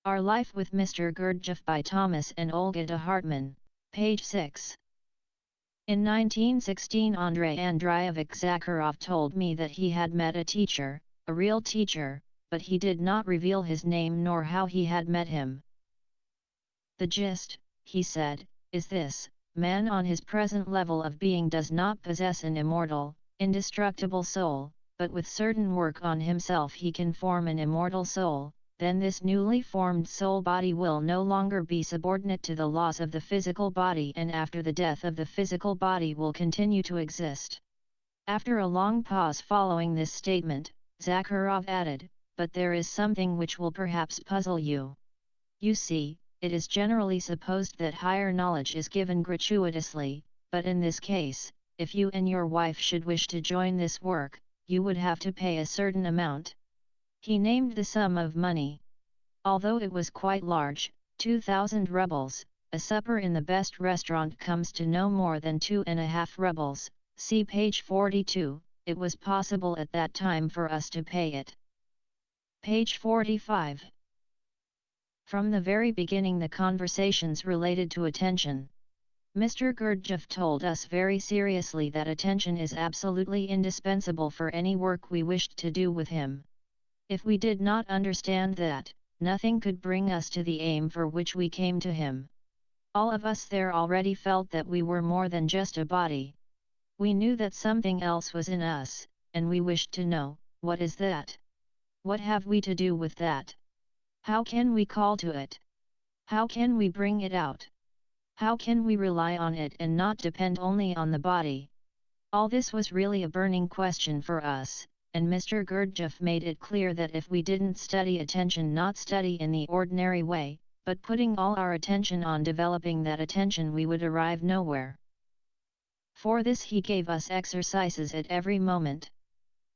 Our Life with Mr. Gurdjieff by Thomas and Olga de Hartmann, page 6. In 1916 Andrei Andreevich Zakharov told me that he had met a teacher, a real teacher, but he did not reveal his name nor how he had met him. The gist, he said, is this: man on his present level of being does not possess an immortal, indestructible soul, but with certain work on himself he can form an immortal soul. Then this newly formed soul body will no longer be subordinate to the laws of the physical body, and after the death of the physical body will continue to exist. After a long pause following this statement, Zakharov added, "But there is something which will perhaps puzzle you. You see, it is generally supposed that higher knowledge is given gratuitously, but in this case, if you and your wife should wish to join this work, you would have to pay a certain amount." He named the sum of money. Although it was quite large, 2,000 rubles, a supper in the best restaurant comes to no more than 2.5 rubles, see page 42, it was possible at that time for us to pay it. Page 45. From the very beginning the conversations related to attention. Mr. Gurdjieff told us very seriously that attention is absolutely indispensable for any work we wished to do with him. If we did not understand that, nothing could bring us to the aim for which we came to him. All of us there already felt that we were more than just a body. We knew that something else was in us, and we wished to know, what is that? What have we to do with that? How can we call to it? How can we bring it out? How can we rely on it and not depend only on the body? All this was really a burning question for us. And Mr. Gurdjieff made it clear that if we didn't study attention, not study in the ordinary way, but putting all our attention on developing that attention, we would arrive nowhere. For this he gave us exercises at every moment.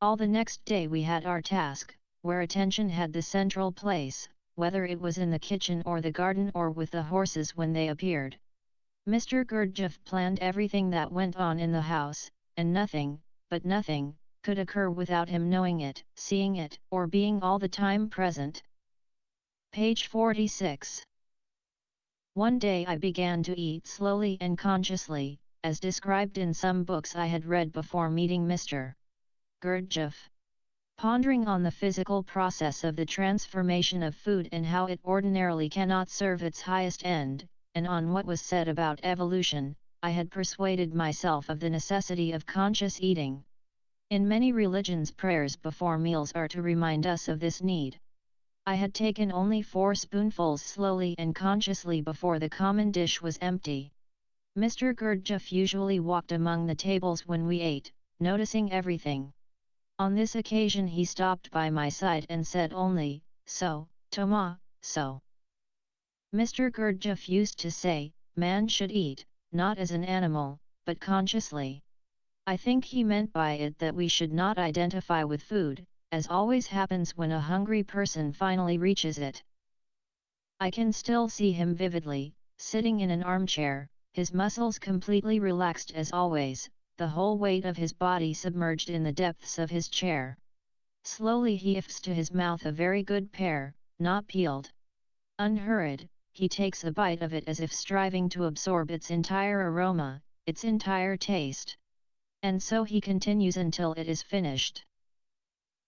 All the next day we had our task, where attention had the central place, whether it was in the kitchen or the garden or with the horses when they appeared. Mr. Gurdjieff planned everything that went on in the house, and nothing, but nothing, could occur without him knowing it, seeing it, or being all the time present. Page 46. One day I began to eat slowly and consciously, as described in some books I had read before meeting Mr. Gurdjieff. Pondering on the physical process of the transformation of food and how it ordinarily cannot serve its highest end, and on what was said about evolution, I had persuaded myself of the necessity of conscious eating. In many religions, prayers before meals are to remind us of this need. I had taken only 4 spoonfuls slowly and consciously before the common dish was empty. Mr. Gurdjieff usually walked among the tables when we ate, noticing everything. On this occasion he stopped by my side and said only, "So, Thomas, so." Mr. Gurdjieff used to say, man should eat, not as an animal, but consciously. I think he meant by it that we should not identify with food, as always happens when a hungry person finally reaches it. I can still see him vividly, sitting in an armchair, his muscles completely relaxed as always, the whole weight of his body submerged in the depths of his chair. Slowly he lifts to his mouth a very good pear, not peeled. Unhurried, he takes a bite of it as if striving to absorb its entire aroma, its entire taste. And so he continues until it is finished.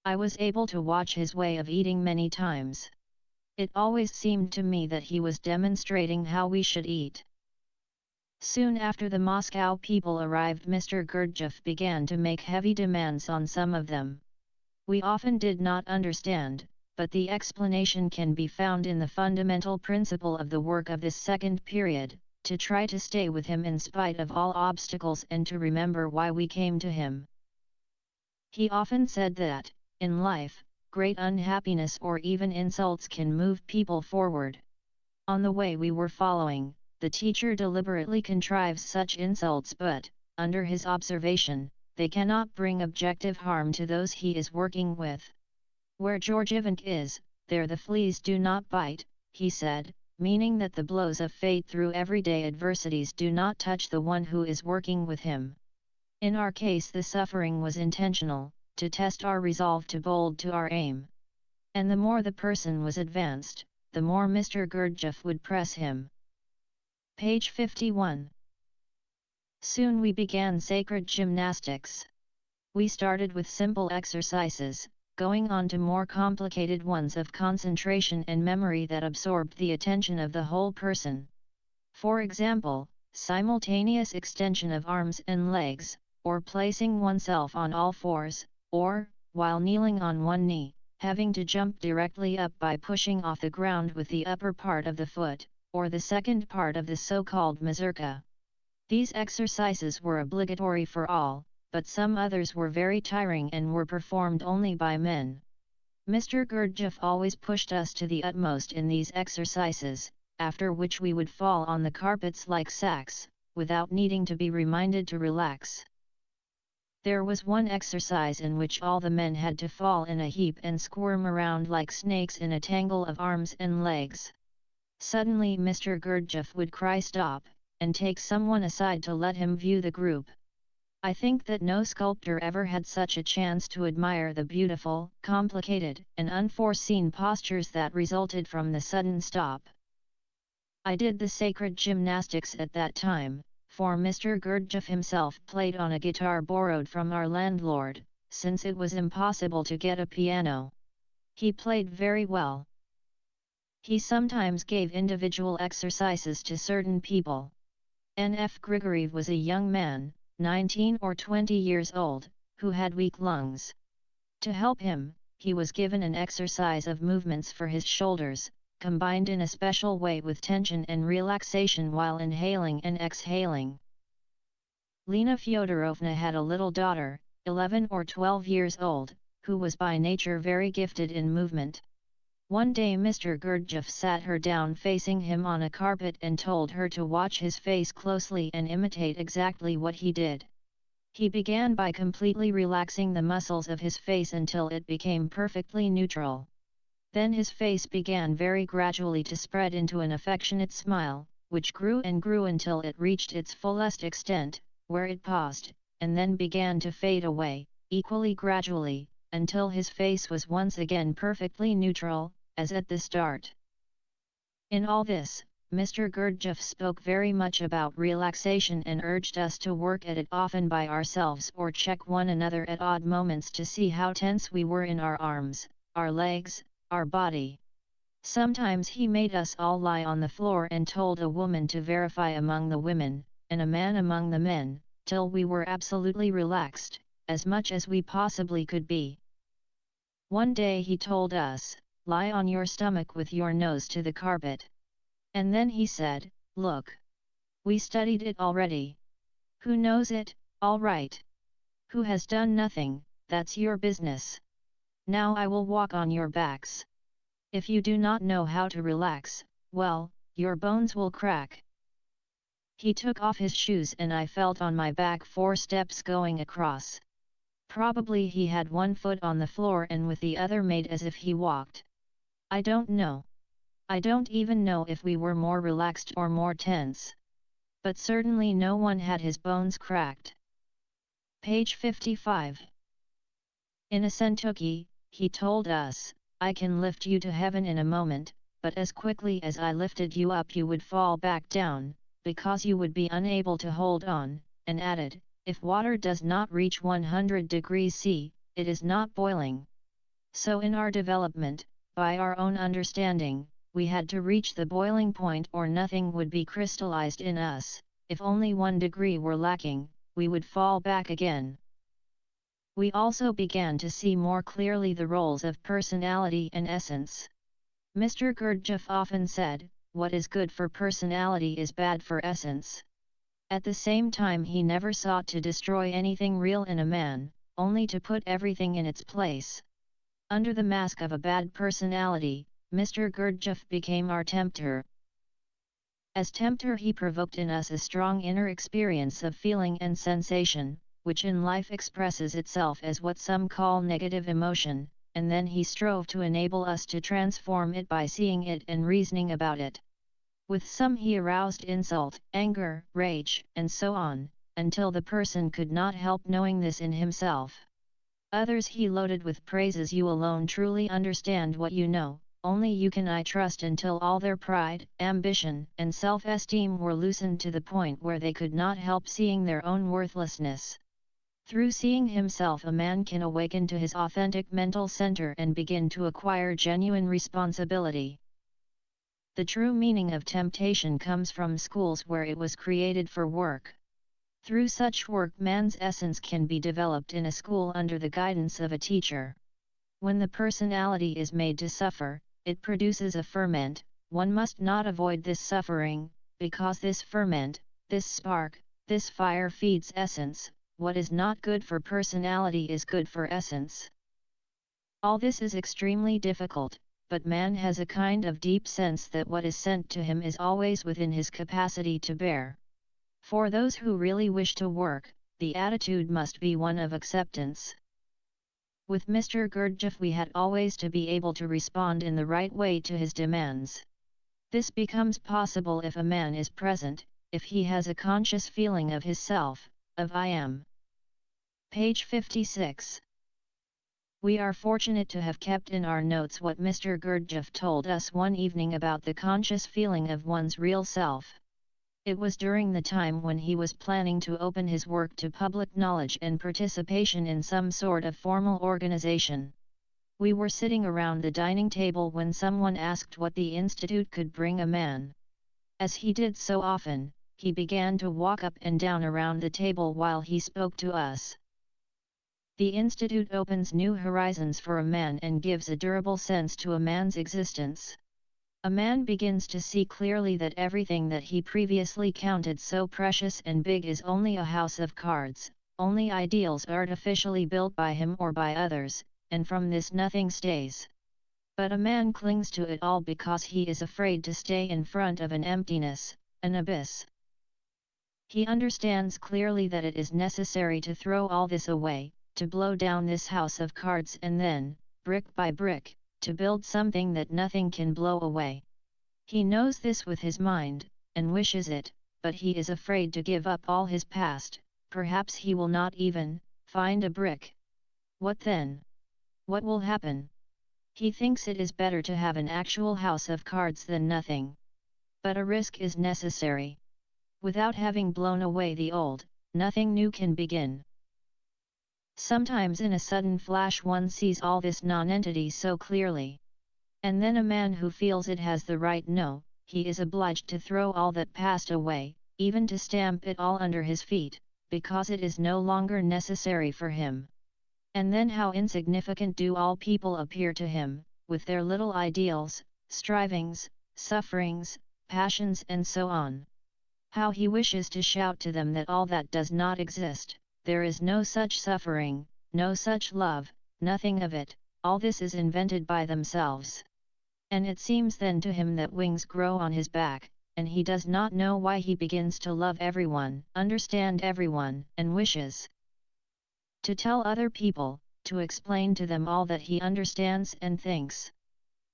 I was able to watch his way of eating many times. It always seemed to me that he was demonstrating how we should eat. Soon after the Moscow people arrived, Mr. Gurdjieff began to make heavy demands on some of them. We often did not understand, but the explanation can be found in the fundamental principle of the work of this second period, to try to stay with him in spite of all obstacles and to remember why we came to him. He often said that, in life, great unhappiness or even insults can move people forward. On the way we were following, the teacher deliberately contrives such insults, but, under his observation, they cannot bring objective harm to those he is working with. Where Gurdjieff is, there the fleas do not bite, he said, meaning that the blows of fate through everyday adversities do not touch the one who is working with him. In our case the suffering was intentional, to test our resolve to bold to our aim. And the more the person was advanced, the more Mr. Gurdjieff would press him. Page 51. Soon we began sacred gymnastics. We started with simple exercises, going on to more complicated ones of concentration and memory that absorbed the attention of the whole person. For example, simultaneous extension of arms and legs, or placing oneself on all fours, or, while kneeling on one knee, having to jump directly up by pushing off the ground with the upper part of the foot, or the second part of the so-called mazurka. These exercises were obligatory for all, but some others were very tiring and were performed only by men. Mr. Gurdjieff always pushed us to the utmost in these exercises, after which we would fall on the carpets like sacks, without needing to be reminded to relax. There was one exercise in which all the men had to fall in a heap and squirm around like snakes in a tangle of arms and legs. Suddenly Mr. Gurdjieff would cry stop, and take someone aside to let him view the group. I think that no sculptor ever had such a chance to admire the beautiful, complicated, and unforeseen postures that resulted from the sudden stop. I did the sacred gymnastics at that time, for Mr. Gurdjieff himself played on a guitar borrowed from our landlord, since it was impossible to get a piano. He played very well. He sometimes gave individual exercises to certain people. N.F. Grigoriev was a young man, 19 or 20 years old, who had weak lungs. To help him, he was given an exercise of movements for his shoulders, combined in a special way with tension and relaxation while inhaling and exhaling. Lena Fyodorovna had a little daughter, 11 or 12 years old, who was by nature very gifted in movement. One day Mr. Gurdjieff sat her down facing him on a carpet and told her to watch his face closely and imitate exactly what he did. He began by completely relaxing the muscles of his face until it became perfectly neutral. Then his face began very gradually to spread into an affectionate smile, which grew and grew until it reached its fullest extent, where it paused, and then began to fade away, equally gradually, until his face was once again perfectly neutral, as at the start. In all this, Mr. Gurdjieff spoke very much about relaxation and urged us to work at it often by ourselves or check one another at odd moments to see how tense we were in our arms, our legs, our body. Sometimes he made us all lie on the floor and told a woman to verify among the women, and a man among the men, till we were absolutely relaxed, as much as we possibly could be. One day he told us, lie on your stomach with your nose to the carpet. And then he said, look. We studied it already. Who knows it, all right. Who has done nothing, that's your business. Now I will walk on your backs. If you do not know how to relax, well, your bones will crack. He took off his shoes and I felt on my back 4 steps going across. Probably he had one foot on the floor and with the other made as if he walked. I don't know. I don't even know if we were more relaxed or more tense. But certainly no one had his bones cracked. Page 55. In a sentuki, he told us, I can lift you to heaven in a moment, but as quickly as I lifted you up you would fall back down, because you would be unable to hold on, and added, if water does not reach 100 degrees C, it is not boiling. So in our development, by our own understanding, we had to reach the boiling point or nothing would be crystallized in us. If only 1 degree were lacking, we would fall back again. We also began to see more clearly the roles of personality and essence. Mr. Gurdjieff often said, what is good for personality is bad for essence. At the same time he never sought to destroy anything real in a man, only to put everything in its place. Under the mask of a bad personality, Mr. Gurdjieff became our tempter. As tempter he provoked in us a strong inner experience of feeling and sensation, which in life expresses itself as what some call negative emotion, and then he strove to enable us to transform it by seeing it and reasoning about it. With some he aroused insult, anger, rage, and so on, until the person could not help knowing this in himself. Others he loaded with praises. You alone truly understand what you know, only you can I trust, until all their pride, ambition, and self-esteem were loosened to the point where they could not help seeing their own worthlessness. Through seeing himself, a man can awaken to his authentic mental center and begin to acquire genuine responsibility. The true meaning of temptation comes from schools where it was created for work. Through such work, man's essence can be developed in a school under the guidance of a teacher. When the personality is made to suffer, it produces a ferment. One must not avoid this suffering, because this ferment, this spark, this fire feeds essence. What is not good for personality is good for essence. All this is extremely difficult, but man has a kind of deep sense that what is sent to him is always within his capacity to bear. For those who really wish to work, the attitude must be one of acceptance. With Mr. Gurdjieff, we had always to be able to respond in the right way to his demands. This becomes possible if a man is present, if he has a conscious feeling of his self, of I am. Page 56. We are fortunate to have kept in our notes what Mr. Gurdjieff told us one evening about the conscious feeling of one's real self. It was during the time when he was planning to open his work to public knowledge and participation in some sort of formal organization. We were sitting around the dining table when someone asked what the institute could bring a man. As he did so often, he began to walk up and down around the table while he spoke to us. The institute opens new horizons for a man and gives a durable sense to a man's existence. A man begins to see clearly that everything that he previously counted so precious and big is only a house of cards, only ideals artificially built by him or by others, and from this nothing stays. But a man clings to it all because he is afraid to stay in front of an emptiness, an abyss. He understands clearly that it is necessary to throw all this away, to blow down this house of cards, and then, brick by brick, to build something that nothing can blow away. He knows this with his mind, and wishes it, but he is afraid to give up all his past. Perhaps he will not even find a brick. What then? What will happen? He thinks it is better to have an actual house of cards than nothing. But a risk is necessary. Without having blown away the old, nothing new can begin. Sometimes in a sudden flash one sees all this nonentity so clearly. And then a man who feels it has the right he is obliged to throw all that passed away, even to stamp it all under his feet, because it is no longer necessary for him. And then how insignificant do all people appear to him, with their little ideals, strivings, sufferings, passions and so on. How he wishes to shout to them that all that does not exist. There is no such suffering, no such love, nothing of it, all this is invented by themselves. And it seems then to him that wings grow on his back, and he does not know why he begins to love everyone, understand everyone, and wishes to tell other people, to explain to them all that he understands and thinks.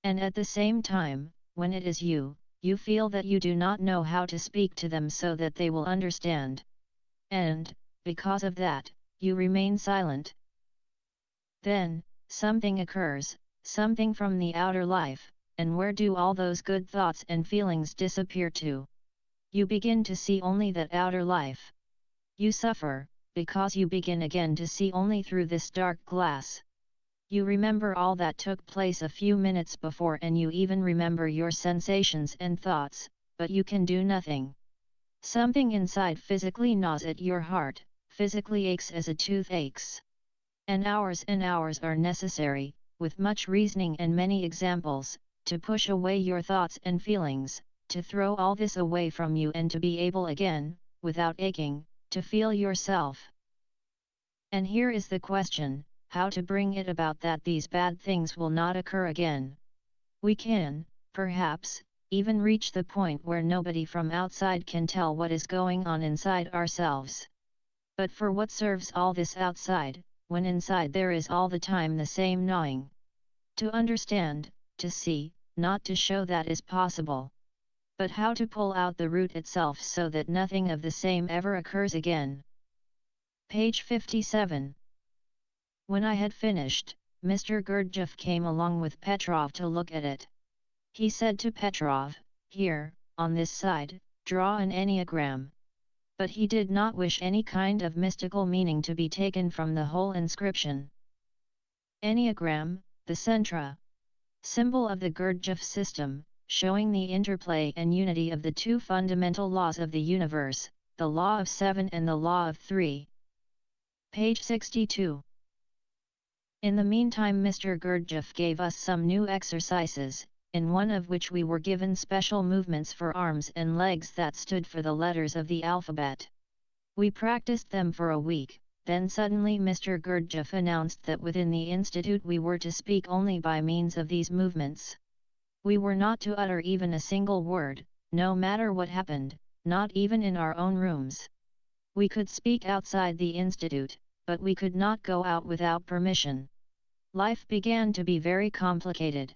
And at the same time, when it is you feel that you do not know how to speak to them so that they will understand. And, because of that, you remain silent. Then, something occurs, something from the outer life, and where do all those good thoughts and feelings disappear to? You begin to see only that outer life. You suffer, because you begin again to see only through this dark glass. You remember all that took place a few minutes before, and you even remember your sensations and thoughts, but you can do nothing. Something inside physically gnaws at your heart, physically aches as a tooth aches. And hours are necessary, with much reasoning and many examples, to push away your thoughts and feelings, to throw all this away from you and to be able again, without aching, to feel yourself. And here is the question, how to bring it about that these bad things will not occur again. We can, perhaps, even reach the point where nobody from outside can tell what is going on inside ourselves. But for what serves all this outside, when inside there is all the time the same gnawing? To understand, to see, not to show that is possible. But how to pull out the root itself so that nothing of the same ever occurs again. Page 57. When I had finished, Mr. Gurdjieff came along with Petrov to look at it. He said to Petrov, "Here, on this side, draw an enneagram." But he did not wish any kind of mystical meaning to be taken from the whole inscription. Enneagram, the centra, symbol of the Gurdjieff system, showing the interplay and unity of the two fundamental laws of the universe, the law of 7 and the law of 3. Page 62. In the meantime, Mr. Gurdjieff gave us some new exercises, in one of which we were given special movements for arms and legs that stood for the letters of the alphabet. We practiced them for a week, then suddenly Mr. Gurdjieff announced that within the institute we were to speak only by means of these movements. We were not to utter even a single word, no matter what happened, not even in our own rooms. We could speak outside the institute, but we could not go out without permission. Life began to be very complicated.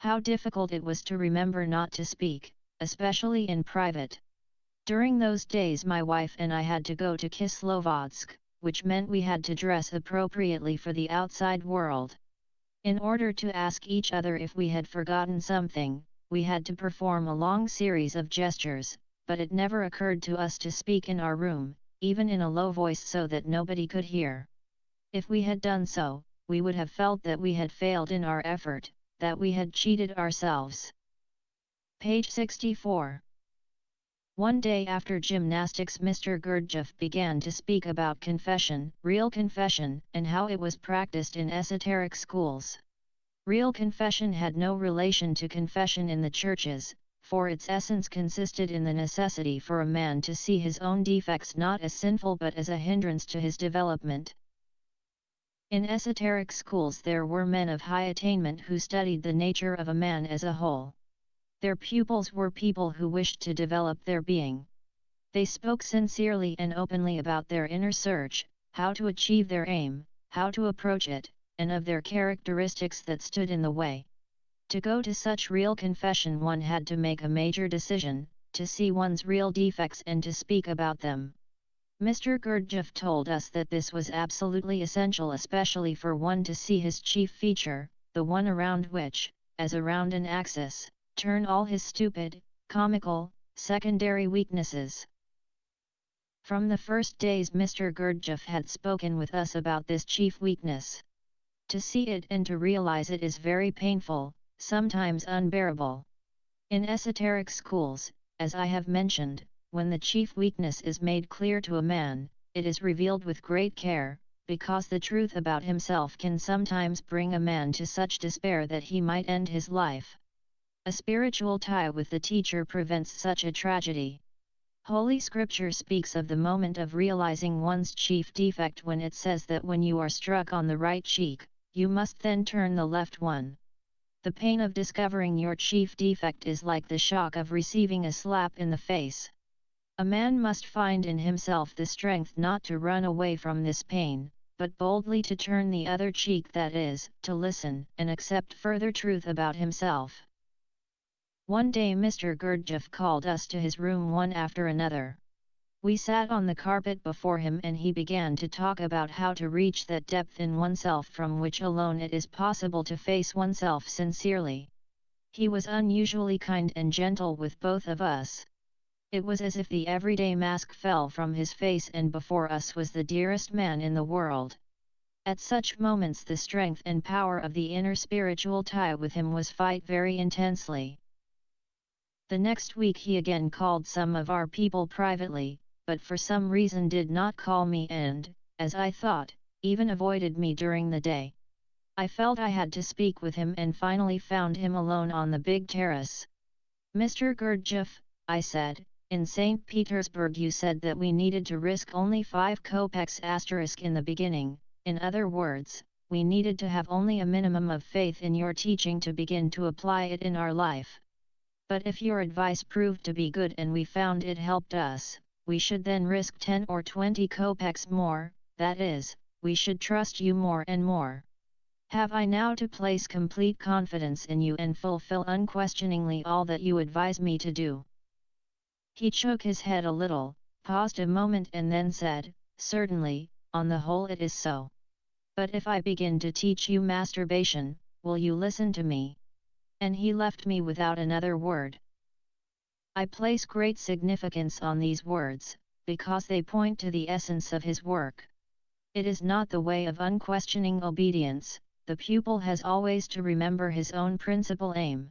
How difficult it was to remember not to speak, especially in private. During those days my wife and I had to go to Kislovodsk, which meant we had to dress appropriately for the outside world. In order to ask each other if we had forgotten something, we had to perform a long series of gestures, but it never occurred to us to speak in our room, even in a low voice so that nobody could hear. If we had done so, we would have felt that we had failed in our effort, that we had cheated ourselves. Page 64. One day after gymnastics, Mr. Gurdjieff began to speak about confession, real confession, and how it was practiced in esoteric schools. Real confession had no relation to confession in the churches, for its essence consisted in the necessity for a man to see his own defects not as sinful but as a hindrance to his development. In esoteric schools there were men of high attainment who studied the nature of a man as a whole. Their pupils were people who wished to develop their being. They spoke sincerely and openly about their inner search, how to achieve their aim, how to approach it, and of their characteristics that stood in the way. To go to such real confession one had to make a major decision, to see one's real defects and to speak about them. Mr. Gurdjieff told us that this was absolutely essential, especially for one to see his chief feature, the one around which, as around an axis, turn all his stupid, comical, secondary weaknesses. From the first days Mr. Gurdjieff had spoken with us about this chief weakness. To see it and to realize it is very painful, sometimes unbearable. In esoteric schools, as I have mentioned, when the chief weakness is made clear to a man, it is revealed with great care, because the truth about himself can sometimes bring a man to such despair that he might end his life. A spiritual tie with the teacher prevents such a tragedy. Holy Scripture speaks of the moment of realizing one's chief defect when it says that when you are struck on the right cheek, you must then turn the left one. The pain of discovering your chief defect is like the shock of receiving a slap in the face. A man must find in himself the strength not to run away from this pain, but boldly to turn the other cheek, that is, to listen and accept further truth about himself. One day Mr. Gurdjieff called us to his room one after another. We sat on the carpet before him and he began to talk about how to reach that depth in oneself from which alone it is possible to face oneself sincerely. He was unusually kind and gentle with both of us. It was as if the everyday mask fell from his face and before us was the dearest man in the world. At such moments the strength and power of the inner spiritual tie with him was felt very intensely. The next week he again called some of our people privately, but for some reason did not call me and, as I thought, even avoided me during the day. I felt I had to speak with him and finally found him alone on the big terrace. "Mr. Gurdjieff," I said, "in St. Petersburg you said that we needed to risk only 5 kopecks * in the beginning, in other words, we needed to have only a minimum of faith in your teaching to begin to apply it in our life. But if your advice proved to be good and we found it helped us, we should then risk 10 or 20 kopecks more, that is, we should trust you more and more. Have I now to place complete confidence in you and fulfill unquestioningly all that you advise me to do?" He shook his head a little, paused a moment and then said, "Certainly, on the whole it is so. But if I begin to teach you masturbation, will you listen to me?" and he left me without another word. I place great significance on these words, because they point to the essence of his work. It is not the way of unquestioning obedience. The pupil has always to remember his own principal aim.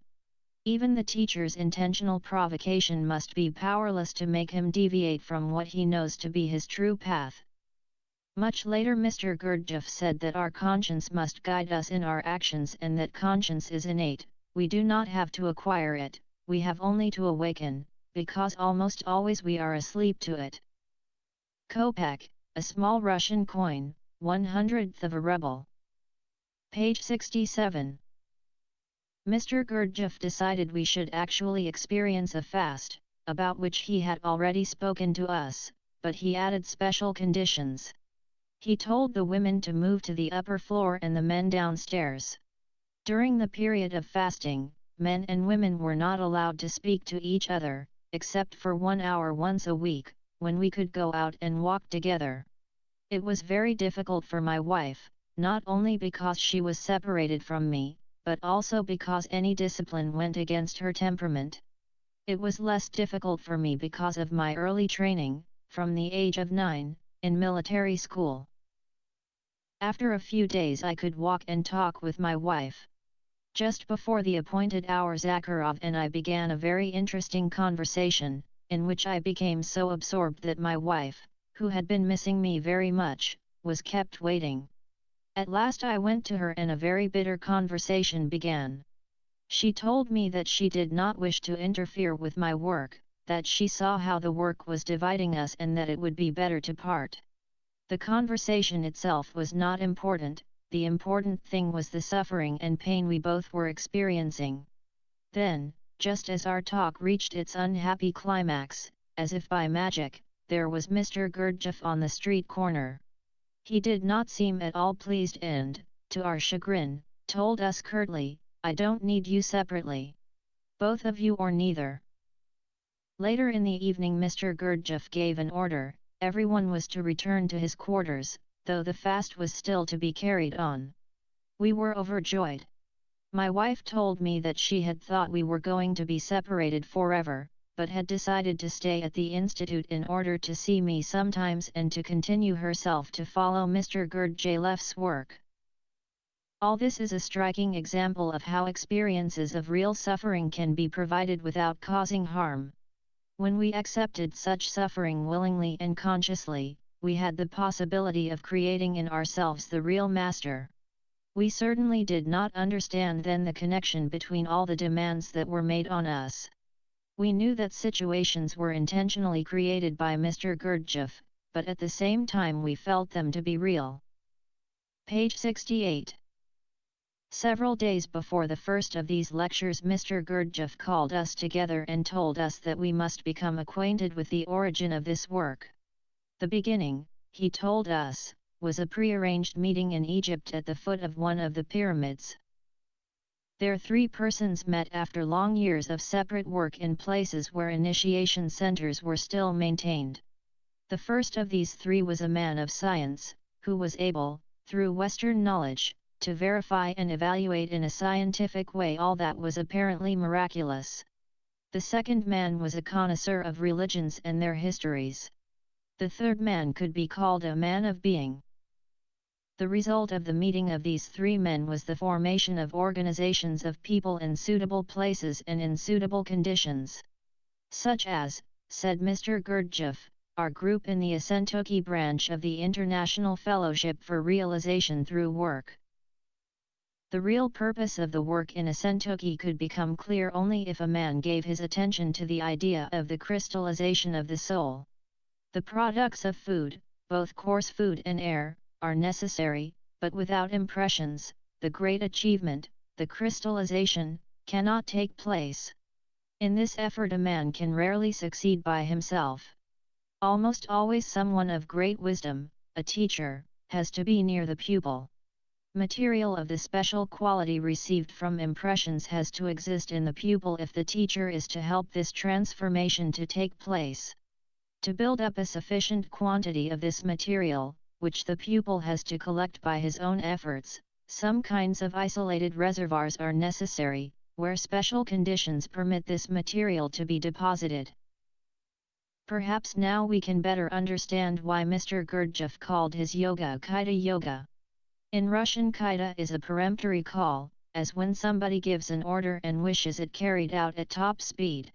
Even the teacher's intentional provocation must be powerless to make him deviate from what he knows to be his true path. Much later Mr. Gurdjieff said that our conscience must guide us in our actions and that conscience is innate. We do not have to acquire it, we have only to awaken, because almost always we are asleep to it. Kopeck, a small Russian coin, 1/100th of a ruble. Page 67. Mr. Gurdjieff decided we should actually experience a fast, about which he had already spoken to us, but he added special conditions. He told the women to move to the upper floor and the men downstairs. During the period of fasting, men and women were not allowed to speak to each other, except for 1 hour once a week, when we could go out and walk together. It was very difficult for my wife, not only because she was separated from me, but also because any discipline went against her temperament. It was less difficult for me because of my early training, from the age of 9, in military school. After a few days I could walk and talk with my wife. Just before the appointed hour Zakharov and I began a very interesting conversation, in which I became so absorbed that my wife, who had been missing me very much, was kept waiting. At last I went to her and a very bitter conversation began. She told me that she did not wish to interfere with my work, that she saw how the work was dividing us and that it would be better to part. The conversation itself was not important, the important thing was the suffering and pain we both were experiencing. Then, just as our talk reached its unhappy climax, as if by magic, there was Mr. Gurdjieff on the street corner. He did not seem at all pleased and, to our chagrin, told us curtly, "I don't need you separately. Both of you or neither." Later in the evening Mr. Gurdjieff gave an order, everyone was to return to his quarters, though the fast was still to be carried on. We were overjoyed. My wife told me that she had thought we were going to be separated forever, but had decided to stay at the institute in order to see me sometimes and to continue herself to follow Mr. Gurdjieff's work. All this is a striking example of how experiences of real suffering can be provided without causing harm. When we accepted such suffering willingly and consciously, we had the possibility of creating in ourselves the real master. We certainly did not understand then the connection between all the demands that were made on us. We knew that situations were intentionally created by Mr. Gurdjieff, but at the same time we felt them to be real. Page 68. Several days before the first of these lectures Mr. Gurdjieff called us together and told us that we must become acquainted with the origin of this work. The beginning, he told us, was a prearranged meeting in Egypt at the foot of one of the pyramids. There 3 persons met after long years of separate work in places where initiation centers were still maintained. The first of these 3 was a man of science, who was able, through Western knowledge, to verify and evaluate in a scientific way all that was apparently miraculous. The second man was a connoisseur of religions and their histories. The third man could be called a man of being. The result of the meeting of these 3 men was the formation of organizations of people in suitable places and in suitable conditions. Such as, said Mr. Gurdjieff, our group in the Asentoki branch of the International Fellowship for Realization Through Work. The real purpose of the work in Asentoki could become clear only if a man gave his attention to the idea of the crystallization of the soul. The products of food, both coarse food and air, are necessary, but without impressions, the great achievement, the crystallization, cannot take place. In this effort a man can rarely succeed by himself. Almost always someone of great wisdom, a teacher, has to be near the pupil. Material of the special quality received from impressions has to exist in the pupil if the teacher is to help this transformation to take place. To build up a sufficient quantity of this material, which the pupil has to collect by his own efforts, some kinds of isolated reservoirs are necessary, where special conditions permit this material to be deposited. Perhaps now we can better understand why Mr. Gurdjieff called his yoga Kaida yoga. In Russian, kaida is a peremptory call, as when somebody gives an order and wishes it carried out at top speed.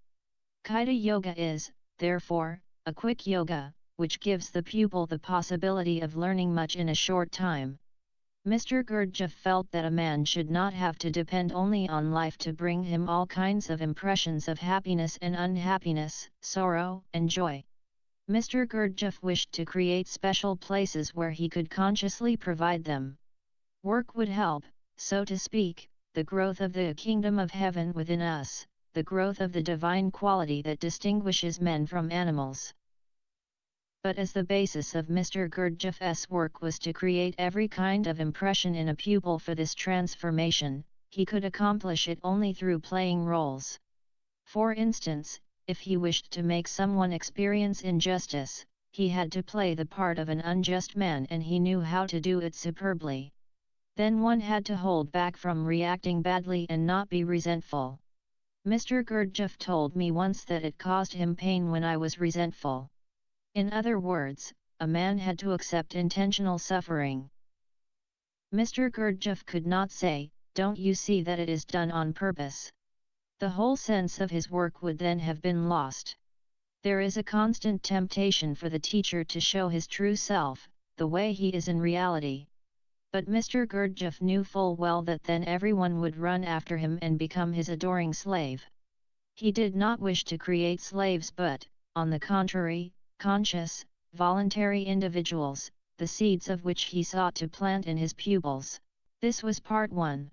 Kaida yoga is, therefore, a quick yoga, which gives the pupil the possibility of learning much in a short time. Mr. Gurdjieff felt that a man should not have to depend only on life to bring him all kinds of impressions of happiness and unhappiness, sorrow and joy. Mr. Gurdjieff wished to create special places where he could consciously provide them. Work would help, so to speak, the growth of the kingdom of heaven within us, the growth of the divine quality that distinguishes men from animals. But as the basis of Mr. Gurdjieff's work was to create every kind of impression in a pupil for this transformation, he could accomplish it only through playing roles. For instance, if he wished to make someone experience injustice, he had to play the part of an unjust man, and he knew how to do it superbly. Then one had to hold back from reacting badly and not be resentful. Mr. Gurdjieff told me once that it caused him pain when I was resentful. In other words, a man had to accept intentional suffering. Mr. Gurdjieff could not say, "Don't you see that it is done on purpose?" The whole sense of his work would then have been lost. There is a constant temptation for the teacher to show his true self, the way he is in reality. But Mr. Gurdjieff knew full well that then everyone would run after him and become his adoring slave. He did not wish to create slaves but, on the contrary, conscious, voluntary individuals, the seeds of which he sought to plant in his pupils. This was part 1.